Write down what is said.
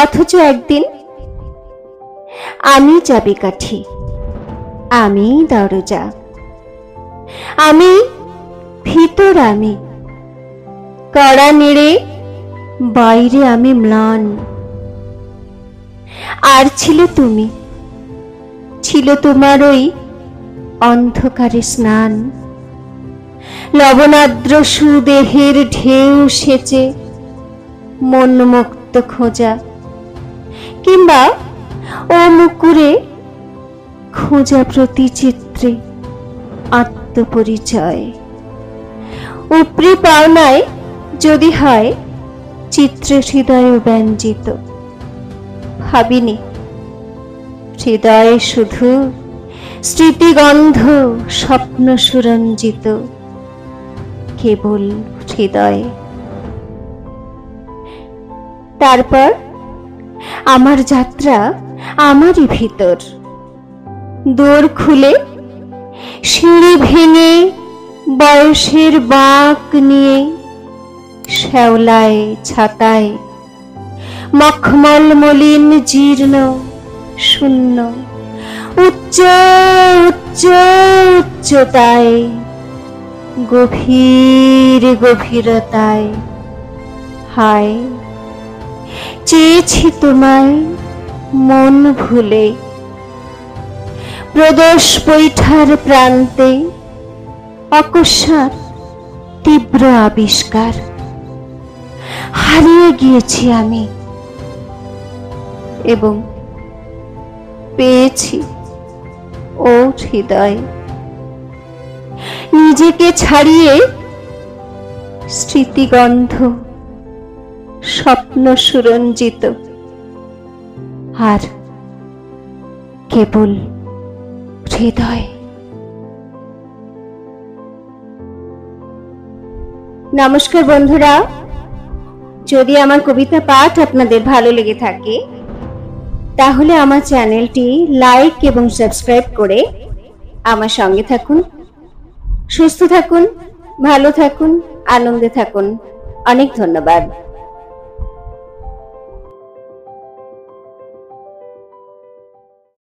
অথচ একদিন আমি চাবিকাঠি, আমি দরজা, আমি ভিতর, আমি কড়া নেড়ে বাইরে আমি ম্লান। আর ছিল তুমি, ছিল তোমার ওই অন্ধকারে স্নান, লবণাদ্র সুদেহের ঢেউ সেচে মন মুক্ত খোঁজা, কিংবা ও মুকুরে খোঁজা প্রতি চিত্রে আত্মপরিচয়। উপরি পাওনায় যদি হয় চিত্রে হৃদয় ব্যঞ্জিত, ভাবিনি হৃদয়ে শুধু স্মৃতিগন্ধ স্বপ্ন সুরঞ্জিত, কেবল হৃদয়ে। তারপর আমার যাত্রা আমারই ভিতর, দোর খুলে সিঁড়ি ভেঙে বয়সের বাঁক নিয়ে শ্যাওলায় ছাতায় মখমল মলিন জীর্ণ শূন্য উচ্চ উচ্চ উচ্চতায় গভীর গভীরতায়। হায়, চেয়েছি তোমায় মন ভুলে, প্রদোষ বৈঠার প্রান্তে অকস্মাৎ তীব্র আবিষ্কার। হারিয়ে গিয়েছি আমি এবং পেয়েছি ও হৃদয়, নিজেকে ছাড়িয়ে স্মৃতিগন্ধ স্বপ্ন সুরঞ্জিত, আর কেবল হৃদয়। নমস্কার বন্ধুরা, যদি আমার কবিতা পাঠ আপনাদের ভালো লেগে থাকে তাহলে আমার চ্যানেলটি লাইক এবং সাবস্ক্রাইব করে আমার সঙ্গে থাকুন। সুস্থ থাকুন, ভালো থাকুন, আনন্দে থাকুন। অনেক ধন্যবাদ।